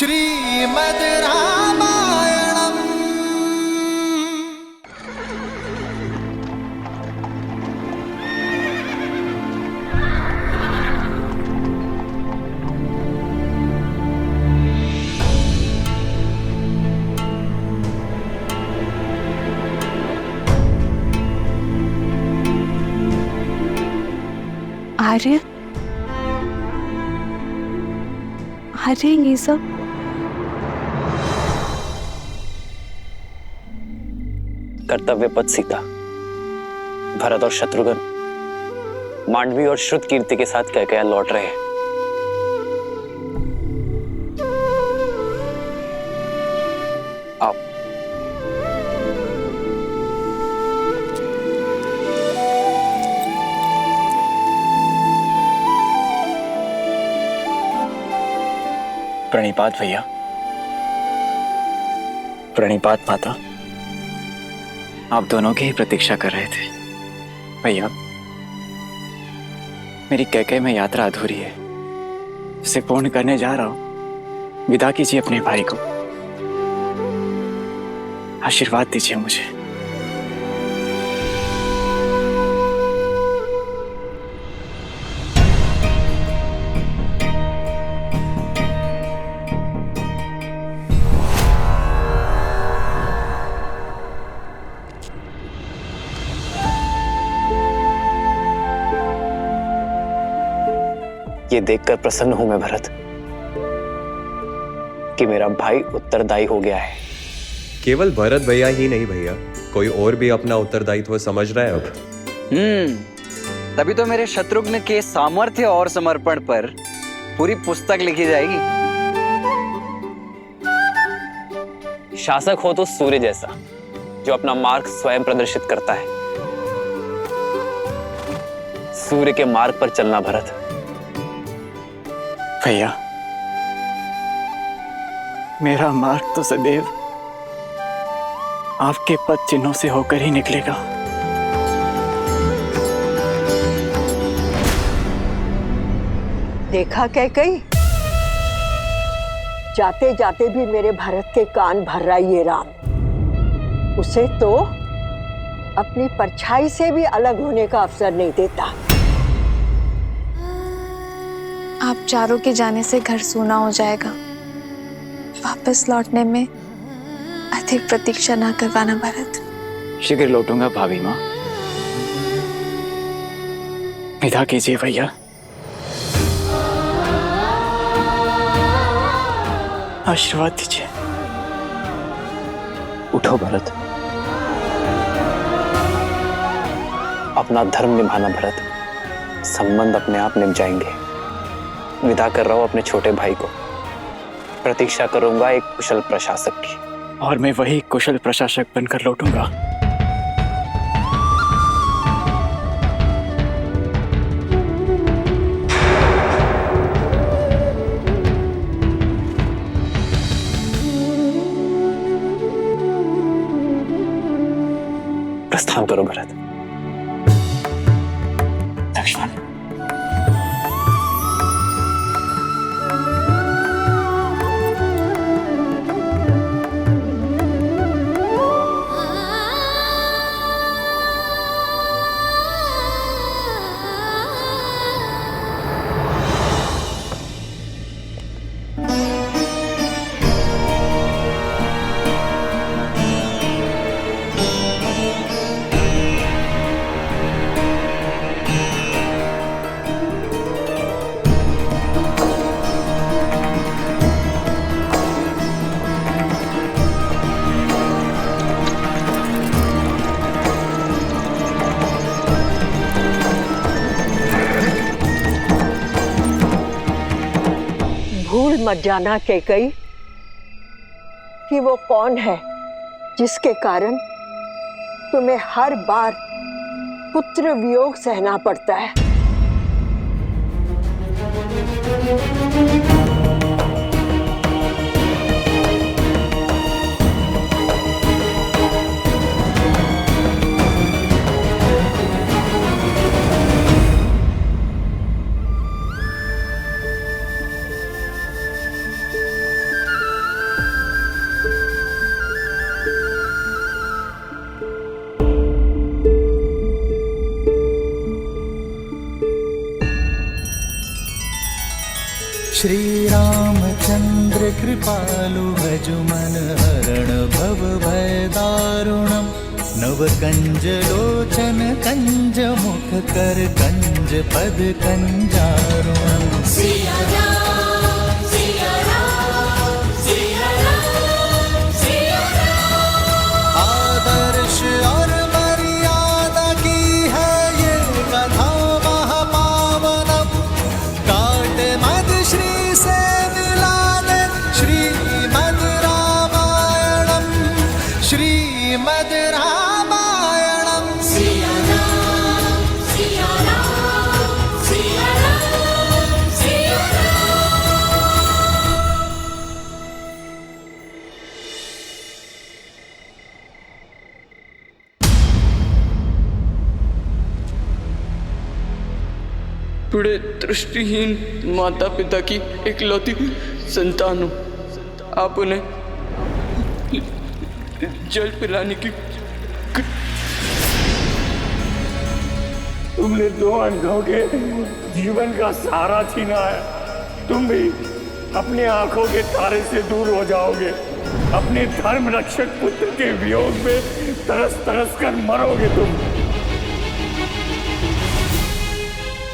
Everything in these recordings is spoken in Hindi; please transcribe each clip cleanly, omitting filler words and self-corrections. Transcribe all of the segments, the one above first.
श्रीमद् रामायणम्। आर्य, अरे ये सब कर्तव्य पथ सीता, भरत और शत्रुघ्न मांडवी और श्रुत कीर्ति के साथ कैकेयी लौट रहे हैं। आओ। प्रणिपात भैया, प्रणिपात माता। आप दोनों की ही प्रतीक्षा कर रहे थे। भैया, मेरी कैकेयी में यात्रा अधूरी है, उसे पूर्ण करने जा रहा हूं। विदा कीजिए अपने भाई को, आशीर्वाद दीजिए मुझे। ये देखकर प्रसन्न हूं मैं भरत कि मेरा भाई उत्तरदायी हो गया है। केवल भरत भैया ही नहीं भैया, कोई और भी अपना उत्तरदायित्व समझ रहा है अब। तभी तो मेरे शत्रुघ्न के सामर्थ्य और समर्पण पर पूरी पुस्तक लिखी जाएगी। शासक हो तो सूर्य जैसा, जो अपना मार्ग स्वयं प्रदर्शित करता है। सूर्य के मार्ग पर चलना भरत। भैया, मेरा मार्ग तो सदैव आपके पद चिन्हों से होकर ही निकलेगा। देखा कैकेयी, जाते जाते भी मेरे भरत के कान भर रहा ये राम। उसे तो अपनी परछाई से भी अलग होने का अवसर नहीं देता। आप चारों के जाने से घर सूना हो जाएगा। वापस लौटने में अधिक प्रतीक्षा ना करवाना भरत। शीघ्र लौटूंगा भाभी माँ। विदा कीजिए भैया। आशीर्वाद दीजिए। उठो भरत, अपना धर्म निभाना भरत। संबंध अपने आप निभ जाएंगे। विदा कर रहा हूं अपने छोटे भाई को। प्रतीक्षा करूंगा एक कुशल प्रशासक की, और मैं वही कुशल प्रशासक बनकर लौटूंगा। प्रस्थान करो भरत। लक्ष्मण, भूल मत जाना कैकेयी कि वो कौन है जिसके कारण तुम्हें हर बार पुत्र वियोग सहना पड़ता है। श्री रामचंद्र कृपालु भजु मन हरण भव भय दारुणम नव कंज लोचन कंज मुख कर कंज पद कंजारुणम सिया राम सिया राम सिया राम सिया राम। आदर्श और मर्यादा की है ये कथा महापावनम काट मद श्री से मिला दे श्रीमद रामायणम श्रीमद रामायणम सिया राम सिया राम सिया राम सिया राम। बूढ़े दृष्टिहीन माता पिता की इकलौती संतान हूं। आप उन्हें जल पिलाने की तुमने दो अंधों के जीवन का सहारा छीना है। तुम भी अपनी आंखों के तारे से दूर हो जाओगे। अपने धर्म रक्षक पुत्र के वियोग में तरस तरस कर मरोगे तुम।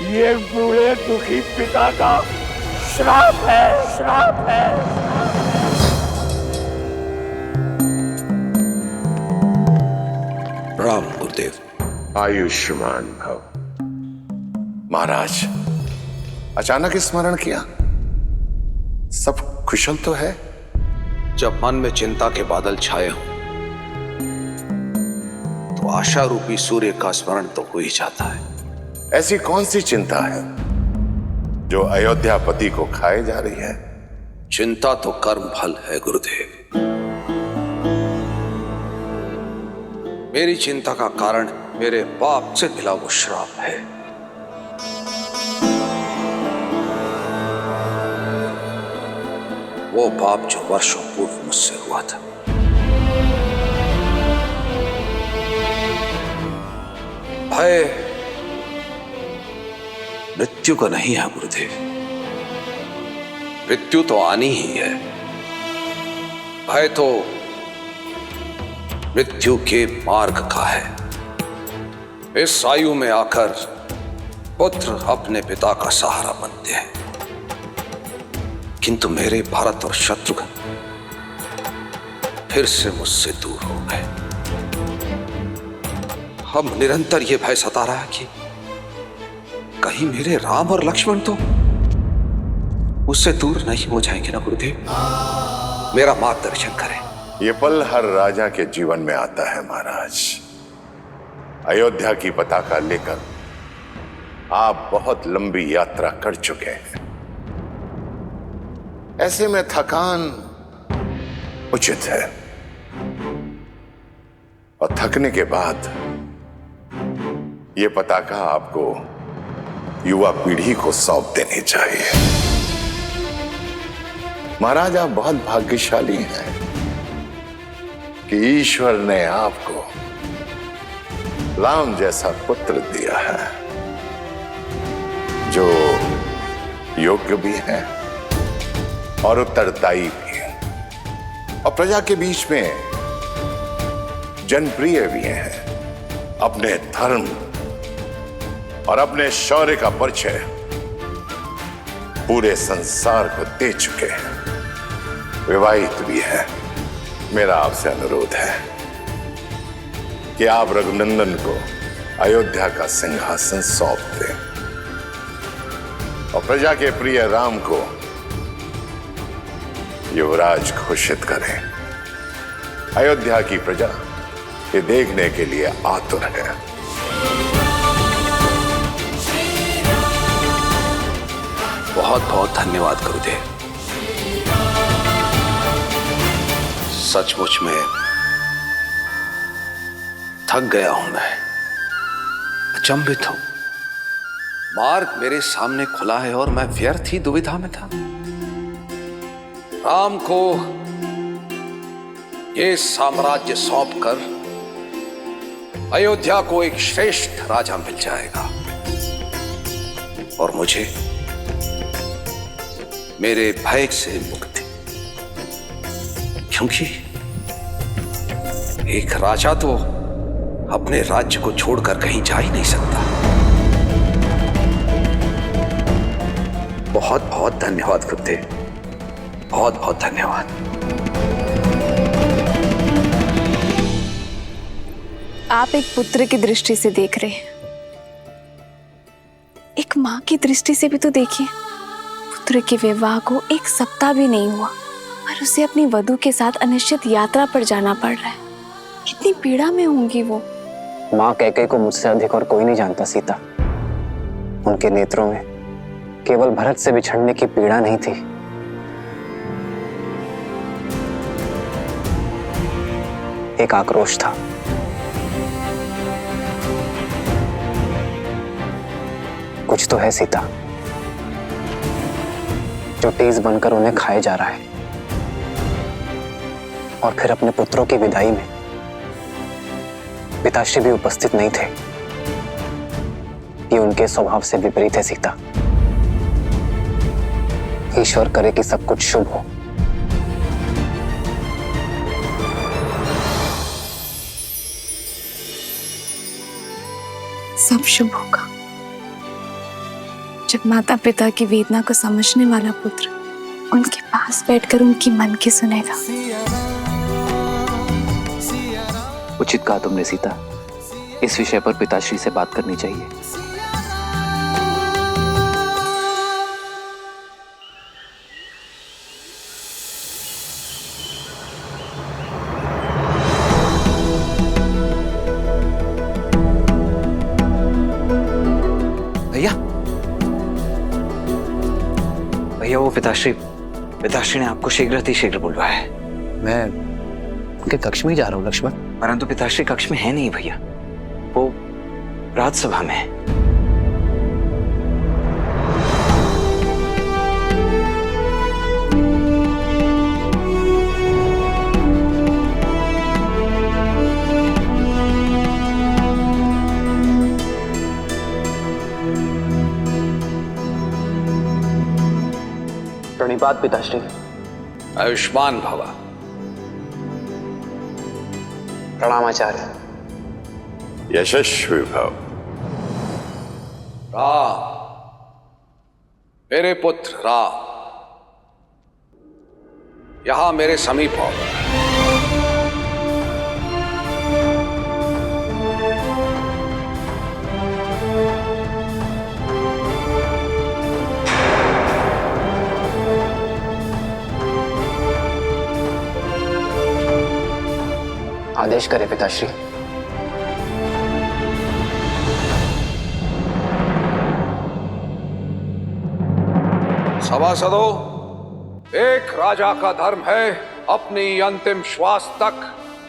ये बूढ़े दुखी पिता का श्राप है, श्राप है। राम गुरुदेव। आयुष्मान भव। महाराज, अचानक स्मरण किया? सब कुशल तो है? जब मन में चिंता के बादल छाए हों तो आशा रूपी सूर्य का स्मरण तो हो ही जाता है। ऐसी कौन सी चिंता है जो अयोध्यापति को खाए जा रही है? चिंता तो कर्म फल है गुरुदेव। मेरी चिंता का कारण मेरे बाप से मिला वो श्राप है। वो पाप जो वर्षों पूर्व मुझसे हुआ था। भय मृत्यु का नहीं है गुरुदेव। मृत्यु तो आनी ही है। भय तो मृत्यु के मार्ग का है। इस आयु में आकर पुत्र अपने पिता का सहारा बनते हैं, किंतु मेरे भरत और शत्रुघ्न फिर से मुझसे दूर हो गए। अब निरंतर यह भय सता रहा है कि कहीं मेरे राम और लक्ष्मण तो मुझसे दूर नहीं हो जाएंगे ना गुरुदेव। मेरा मार्गदर्शन करें। ये पल हर राजा के जीवन में आता है महाराज। अयोध्या की पताका लेकर आप बहुत लंबी यात्रा कर चुके हैं। ऐसे में थकान उचित है और थकने के बाद ये पताका आपको युवा पीढ़ी को सौंप देनी चाहिए। महाराज, आप बहुत भाग्यशाली हैं कि ईश्वर ने आपको राम जैसा पुत्र दिया है जो योग्य भी है और उत्तरदायी भी है और प्रजा के बीच में जनप्रिय भी है। अपने धर्म और अपने शौर्य का परिचय पूरे संसार को दे चुके हैं। विवाहित भी है। मेरा आपसे अनुरोध है कि आप रघुनंदन को अयोध्या का सिंहासन सौंप दें और प्रजा के प्रिय राम को युवराज घोषित करें। अयोध्या की प्रजा ये देखने के लिए आतुर है। बहुत बहुत धन्यवाद गुरुदेव। सचमुच में थक गया हूं मैं, अचंभित हूं। मार्ग मेरे सामने खुला है और मैं व्यर्थ ही दुविधा में था। राम को ये साम्राज्य सौंपकर अयोध्या को एक श्रेष्ठ राजा मिल जाएगा और मुझे मेरे भय से मुक्ति। क्योंकि एक राजा तो अपने राज्य को छोड़कर कहीं जा ही नहीं सकता। बहुत बहुत धन्यवाद गुरुदेव, बहुत बहुत धन्यवाद। आप एक पुत्र की दृष्टि से देख रहे हैं, एक माँ की दृष्टि से भी तो देखिए। पुत्र के विवाह को 1 सप्ताह भी नहीं हुआ और उसे अपनी वधू के साथ अनिश्चित यात्रा पर जाना पड़ रहा है। कितनी पीड़ा में होंगी वो। माँ कैकेयी को मुझसे अधिक और कोई नहीं जानता सीता। उनके नेत्रों में केवल भरत से बिछड़ने की पीड़ा नहीं थी, एक आक्रोश था। कुछ तो है सीता जो तेज बनकर उन्हें खाए जा रहा है। और फिर अपने पुत्रों की विदाई में पिताश्री भी उपस्थित नहीं थे। ये उनके स्वभाव से विपरीत है सीता। ईश्वर करे कि सब कुछ शुभ हो। सब शुभ होगा जब माता पिता की वेदना को समझने वाला पुत्र उनके पास बैठकर उनकी मन की सुनेगा। उचित कहा तुमने सीता, इस विषय पर पिताश्री से बात करनी चाहिए। भैया भैया, वो पिताश्री ने आपको शीघ्र बुलवाया है। मैं उनके कक्ष में ही जा रहा हूँ लक्ष्मण। परंतु पिताश्री कक्ष में है नहीं भैया, वो राजसभा में है। प्रणिपात पिताश्री। आयुष्मान भवा। प्रणाम आचार्य। यशस्वी भव। राम, मेरे पुत्र राम, यहां मेरे समीप आओ। आदेश करे पिताश्री। सभासदों, एक राजा का धर्म है अपनी अंतिम श्वास तक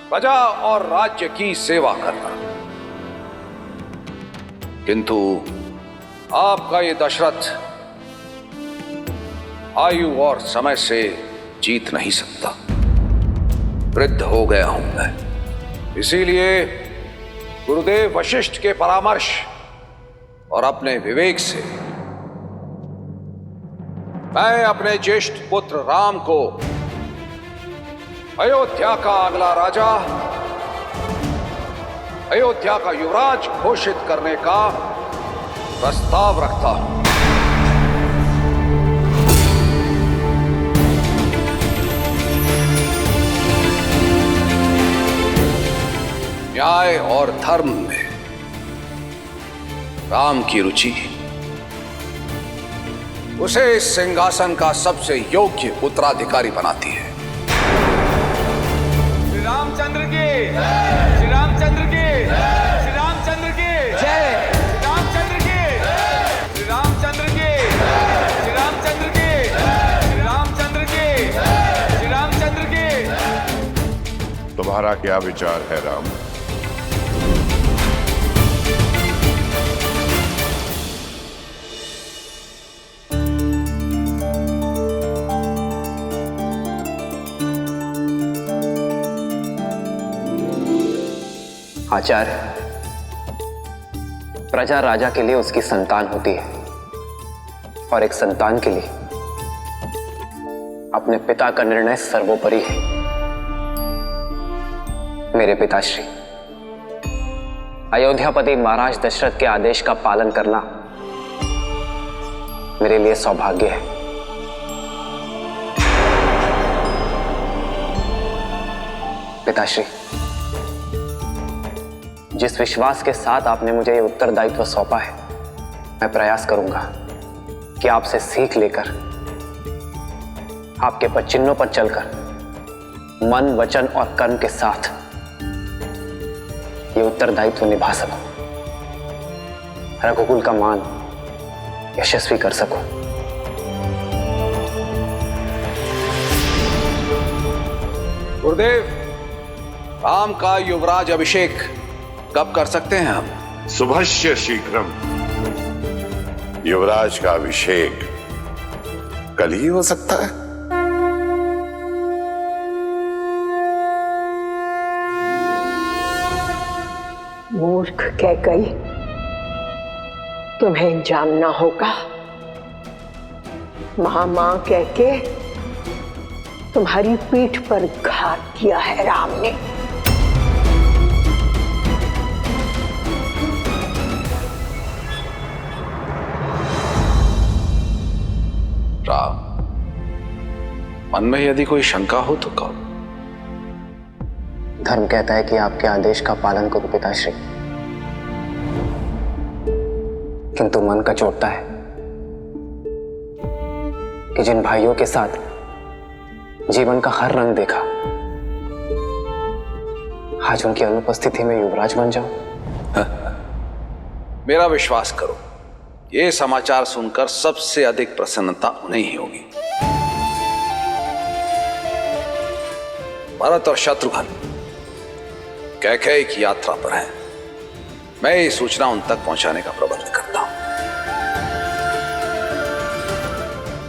प्रजा और राज्य की सेवा करना। किंतु आपका ये दशरथ आयु और समय से जीत नहीं सकता। वृद्ध हो गया हूं मैं। इसीलिए गुरुदेव वशिष्ठ के परामर्श और अपने विवेक से मैं अपने ज्येष्ठ पुत्र राम को अयोध्या का अगला राजा, अयोध्या का युवराज घोषित करने का प्रस्ताव रखता हूं। न्याय और धर्म में राम की रुचि उसे इस सिंहासन का सबसे योग्य उत्तराधिकारी बनाती है। श्री रामचंद्र की, श्री रामचंद्र की, श्री रामचंद्र की जय, श्री रामचंद्र की, श्री रामचंद्र की, श्री रामचंद्र की, श्री रामचंद्र की, श्री रामचंद्र की। तुम्हारा क्या विचार है राम? आचार्य, प्रजा राजा के लिए उसकी संतान होती है और एक संतान के लिए अपने पिता का निर्णय सर्वोपरि है। मेरे पिताश्री, अयोध्यापति महाराज दशरथ के आदेश का पालन करना मेरे लिए सौभाग्य है। पिताश्री, जिस विश्वास के साथ आपने मुझे ये उत्तरदायित्व सौंपा है, मैं प्रयास करूंगा कि आपसे सीख लेकर, आपके पदचिन्हों पर चलकर, मन, वचन और कर्म के साथ ये उत्तरदायित्व निभा सकूं, रघुकुल का मान यशस्वी कर सकूं। गुरुदेव, राम का युवराज अभिषेक कब कर सकते हैं हम? शुभस्य शीघ्रम। युवराज का अभिषेक कल ही हो सकता है। मूर्ख कैकई, तुम्हें जानना होगा। मां कह के तुम्हारी पीठ पर घात किया है राम ने। राम, मन में यदि कोई शंका हो तो कहो। धर्म कहता है कि आपके आदेश का पालन करूं पिताश्री, किंतु मन कचोटता है कि जिन भाइयों के साथ जीवन का हर रंग देखा, आज उनकी अनुपस्थिति में युवराज बन जाऊं। मेरा विश्वास करो, ये समाचार सुनकर सबसे अधिक प्रसन्नता उन्हें ही होगी। भरत और शत्रुघ्न कैकेयी की यात्रा पर हैं। मैं ये सूचना उन तक पहुंचाने का प्रबंध करता हूं।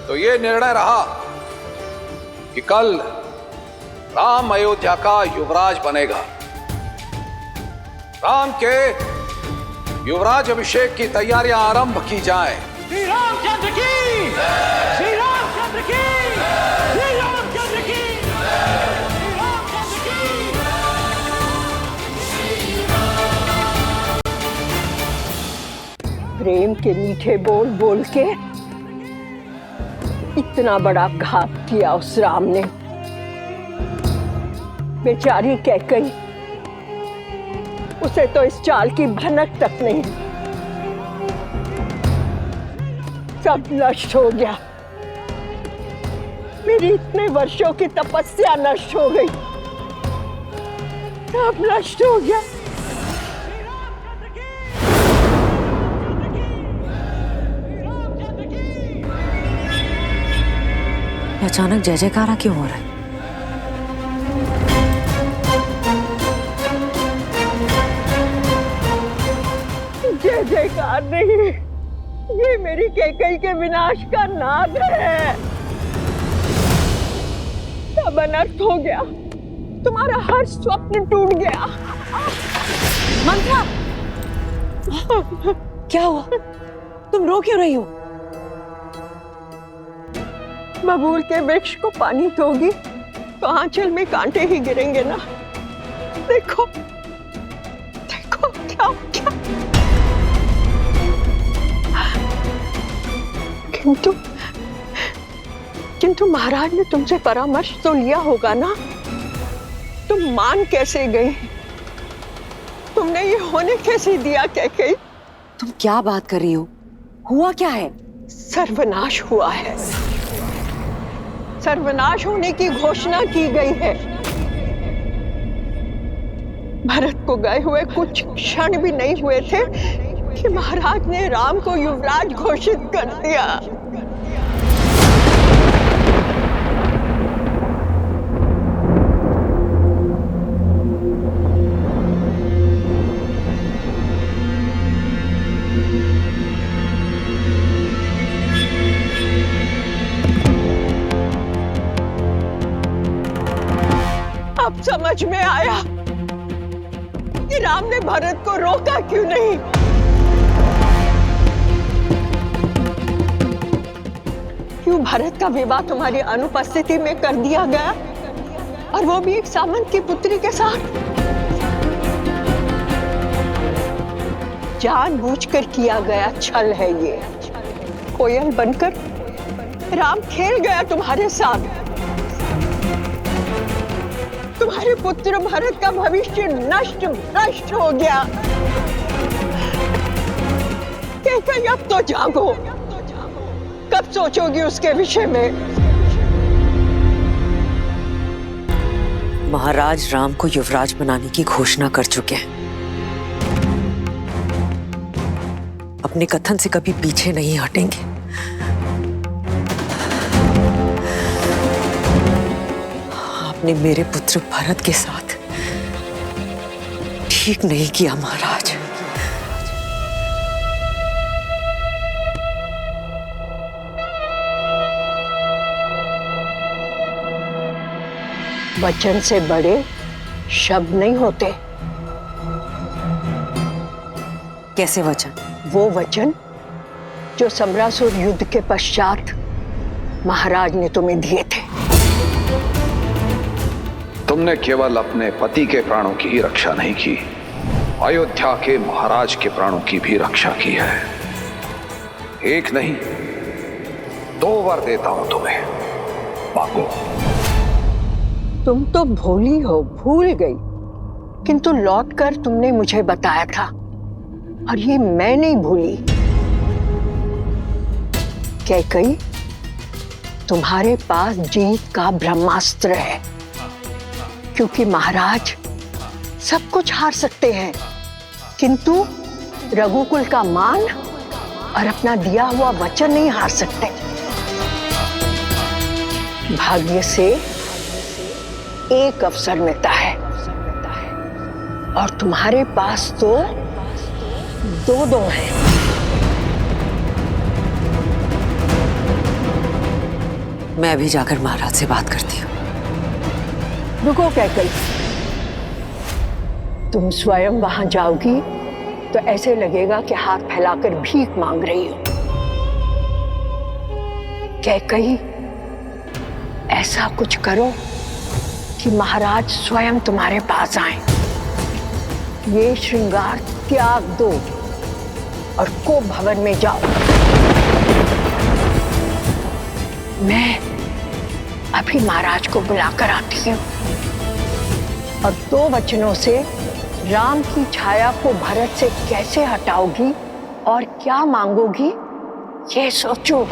तो ये निर्णय रहा कि कल राम अयोध्या का युवराज बनेगा। राम के युवराज अभिषेक की तैयारियां आरंभ की जाएं। श्री रामचंद्र की, श्री रामचंद्र की, श्री रामचंद्र की, श्री रामचंद्र की। प्रेम के मीठे बोल बोल के इतना बड़ा घात किया उस राम ने। बेचारी कैकेयी, उसे तो इस चाल की भनक तक नहीं। सब नष्ट हो गया। मेरी इतने वर्षों की तपस्या नष्ट हो गई, सब नष्ट हो गया। अचानक जय जयकारा क्यों हो रहा है? जय जयकार नहीं, ये मेरी कैकेयी के विनाश का नाद है। सब अनर्थ हो गया, तुम्हारा हर स्वप्न टूट गया। मंत्रा, क्या हुआ? तुम रो क्यों रही हो? बबूल के वृक्ष को पानी दोगी तो आंचल में कांटे ही गिरेंगे ना। देखो देखो क्या क्या। किंतु महाराज ने तुमसे परामर्श तो लिया होगा ना। तुम मान कैसे गई? तुमने ये होने कैसे दिया कैकेयी? तुम क्या बात कर रही हो? हुआ क्या है? सर्वनाश हुआ है। सर्वनाश होने की घोषणा की गई है। भरत को गए हुए कुछ क्षण भी नहीं हुए थे कि महाराज ने राम को युवराज घोषित कर दिया। अब समझ में आया कि राम ने भरत को रोका क्यों नहीं। क्यों भरत का विवाह तुम्हारी अनुपस्थिति में कर दिया गया, और वो भी एक सामंत की पुत्री के साथ? जानबूझकर किया गया छल है ये। कोयल बनकर राम खेल गया तुम्हारे साथ। तुम्हारे पुत्र भरत का भविष्य नष्ट भ्रष्ट हो गया। कैकेयी, अब तो जागो। कब सोचोगी उसके विषय में? महाराज राम को युवराज बनाने की घोषणा कर चुके हैं। अपने कथन से कभी पीछे नहीं हटेंगे। आपने मेरे पुत्र भरत के साथ ठीक नहीं किया महाराज। वचन से बड़े शब्द नहीं होते। कैसे वचन? वो वचन जो समरासुर युद्ध के पश्चात महाराज ने तुम्हें दिए थे। तुमने केवल अपने पति के प्राणों की ही रक्षा नहीं की, अयोध्या के महाराज के प्राणों की भी रक्षा की है। एक नहीं, 2 वर देता हूं तुम्हें, मांगो। तुम तो भोली हो, भूल गई, किंतु लौटकर तुमने मुझे बताया था, और ये मैं नहीं भूली। कैकेयी, तुम्हारे पास जीत का ब्रह्मास्त्र है, क्योंकि महाराज सब कुछ हार सकते हैं, किंतु रघुकुल का मान और अपना दिया हुआ वचन नहीं हार सकते। भाग्य से एक अवसर मिलता है, और तुम्हारे पास तो 2 हैं। मैं अभी जाकर महाराज से बात करती हूँ। रुको कैकेयी, तुम स्वयं वहां जाओगी तो ऐसे लगेगा कि हाथ फैलाकर भीख मांग रही हो। कैकेयी, ऐसा कुछ करो कि महाराज स्वयं तुम्हारे पास आए। ये श्रृंगार त्याग दो और कोप भवन में जाओ। मैं अभी महाराज को बुलाकर आती हूँ, और 2 वचनों से राम की छाया को भरत से कैसे हटाओगी और क्या मांगोगी, ये सोचो।